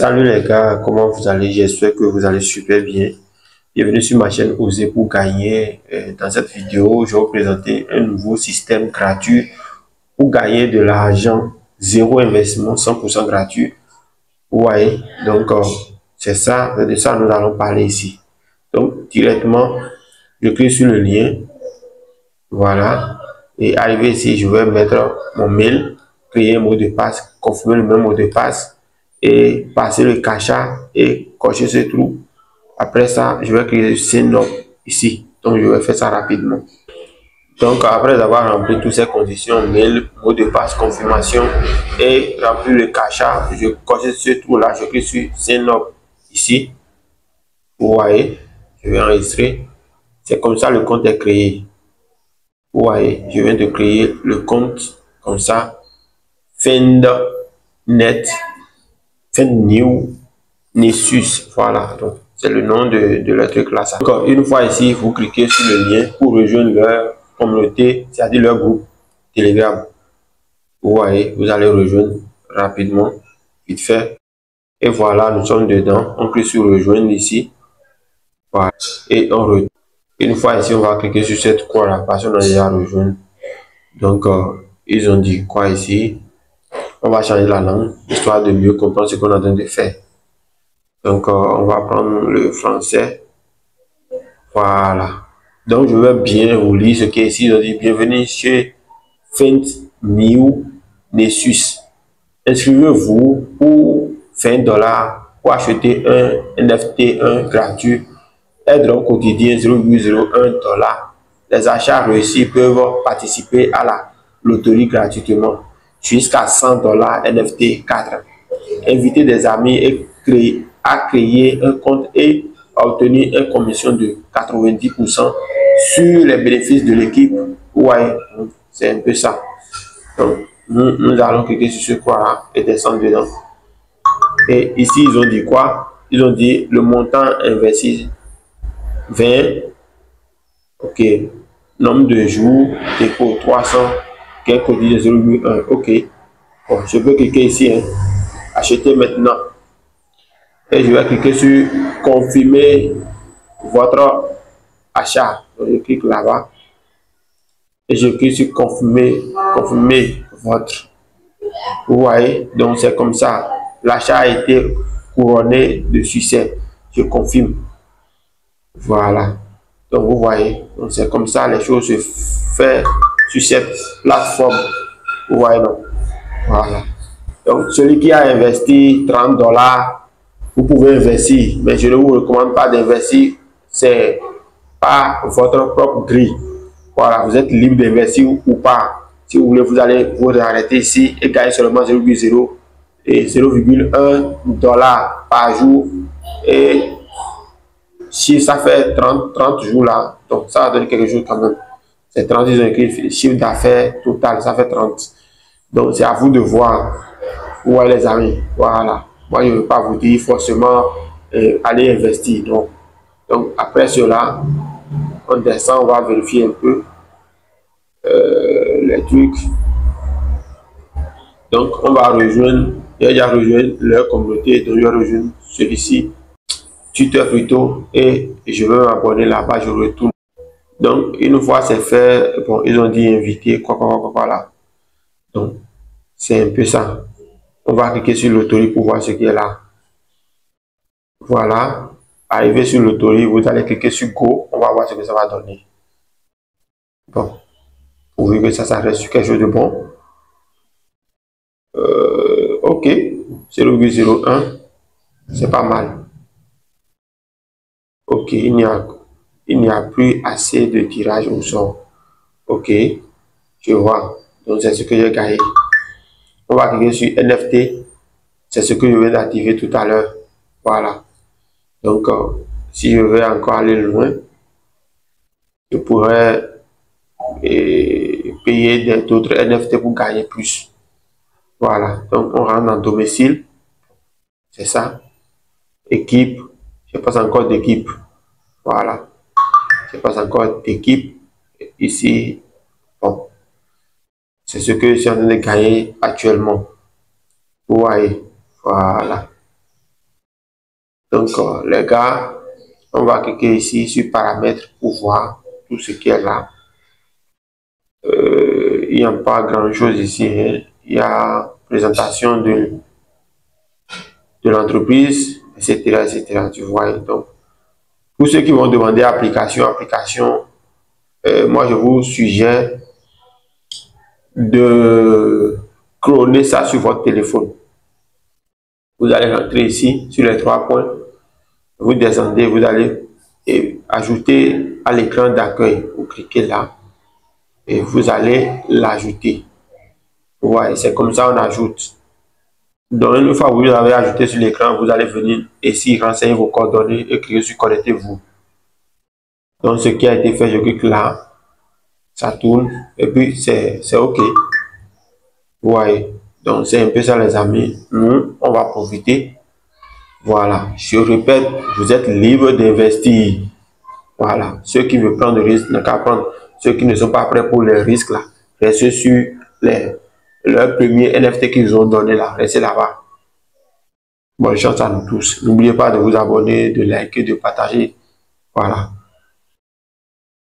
Salut les gars, comment vous allez? J'espère que vous allez super bien. Bienvenue sur ma chaîne Oser pour gagner. Dans cette vidéo, je vais vous présenter un nouveau système gratuit pour gagner de l'argent, zéro investissement, 100% gratuit. Vous voyez? Donc, c'est ça, de ça nous allons parler ici. Donc, directement, je clique sur le lien. Voilà. Et arrivé ici, je vais mettre mon mail, créer un mot de passe, confirmer le même mot de passe et passer le cacha et cocher ce trou. Après ça, je vais créer Sign Up ici. Donc, je vais faire ça rapidement. Donc, après avoir rempli toutes ces conditions, mail, mot de passe, confirmation et rempli le cacha, je coche ce trou-là, je clique sur Sign Up ici. Vous voyez, je vais enregistrer. C'est comme ça le compte est créé. Vous voyez, je viens de créer le compte comme ça. FindNet, FindNew Nessus. Voilà, donc c'est le nom de leur truc là. Donc, une fois ici, vous cliquez sur le lien pour rejoindre leur communauté, c'est-à-dire leur groupe Telegram. Vous voyez, vous allez rejoindre rapidement, vite fait. Et voilà, nous sommes dedans. On clique sur rejoindre ici. Voilà. Et on rejoint. Une fois ici, on va cliquer sur cette croix là parce qu'on a déjà rejoint. Donc, ils ont dit quoi ici? On va changer la langue, histoire de mieux comprendre ce qu'on est en train de faire. Donc, on va prendre le français. Voilà. Donc, je vais bien vous lire ce qui est ici. Ils ont dit bienvenue chez FindNew Nessus. Inscrivez-vous pour $20 pour acheter un NFT, un gratuit. Aideront quotidien 0,01 $. Les achats réussis peuvent participer à la loterie gratuitement jusqu'à $100 NFT 4. Inviter des amis et créer un compte et obtenir une commission de 90% sur les bénéfices de l'équipe. Ouais, c'est un peu ça. Donc, nous allons cliquer sur ce quoi et descendre dedans. Et ici, ils ont dit quoi? Ils ont dit le montant investi 20. Ok. Nombre de jours, dépôt 300, quelques quotidien 0,1. Ok. Bon, je peux cliquer ici, hein. Acheter maintenant. Et je vais cliquer sur confirmer votre achat. Donc, je clique là-bas. Et je clique sur confirmer votre. Vous voyez, donc c'est comme ça. L'achat a été couronné de succès. Je confirme. Voilà. Donc vous voyez, c'est comme ça les choses se font sur cette plateforme. Vous voyez, non? Voilà. Donc celui qui a investi $30, vous pouvez investir, mais je ne vous recommande pas d'investir. C'est pas votre propre grille. Voilà, vous êtes libre d'investir ou pas. Si vous voulez, vous allez vous arrêter ici et gagner seulement 0,0 et 0,1 $ par jour. Et si ça fait 30 jours là, donc ça va donner quelque chose quand même. C'est 30, ils ont écrit chiffre d'affaires total, ça fait 30. Donc c'est à vous de voir. Où est les amis? Voilà. Moi, je ne veux pas vous dire forcément aller investir. Donc après cela, on descend, on va vérifier un peu les trucs. Donc on va rejoindre, il y a déjà rejoint leur communauté, donc je vais rejoindre celui-ci, tuteur plutôt, et je vais m'abonner là-bas, je retourne. Donc une fois c'est fait, bon, ils ont dit inviter, quoi là. Donc c'est un peu ça. On va cliquer sur l'autorité pour voir ce qui est là. Voilà. Arrivé sur l'autorité, vous allez cliquer sur Go. On va voir ce que ça va donner. Bon. Pourvu que ça reste sur quelque chose de bon. Ok. 0,01. C'est pas mal. Ok. Il n'y a plus assez de tirage au sort. Ok. Je vois. Donc c'est ce que j'ai gagné. On va cliquer sur NFT. C'est ce que je viens d'activer tout à l'heure. Voilà. Donc, si je veux encore aller loin, je pourrais payer d'autres NFT pour gagner plus. Voilà. Donc, on rentre dans domicile. C'est ça. Équipe. Je passe encore d'équipe. Voilà. Je passe encore d'équipe. Ici, bon. C'est ce que je suis en train de gagner actuellement. Vous voyez. Voilà. Donc, les gars, on va cliquer ici sur paramètres pour voir tout ce qui est là. Il n'y a pas grand chose ici, hein. Il y a présentation de l'entreprise, etc., etc. Tu vois. Donc, pour ceux qui vont demander application, moi je vous suggère de cloner ça sur votre téléphone. Vous allez rentrer ici sur les 3 points, vous descendez, vous allez ajouter à l'écran d'accueil. Vous cliquez là et vous allez l'ajouter. Vous voyez, c'est comme ça on ajoute. Donc une fois que vous l'avez ajouté sur l'écran, vous allez venir ici renseigner vos coordonnées et cliquer sur connectez-vous. Donc ce qui a été fait, je clique là, ça tourne et puis c'est OK. Vous voyez, donc c'est un peu ça les amis. Nous, on va profiter. Voilà, je répète, vous êtes libre d'investir. Voilà, ceux qui veulent prendre des risques, n'ont qu'à prendre. Ceux qui ne sont pas prêts pour les risques là, restez sur leur premier NFT qu'ils ont donné là, restez là-bas. Bonne chance à nous tous. N'oubliez pas de vous abonner, de liker, de partager. Voilà.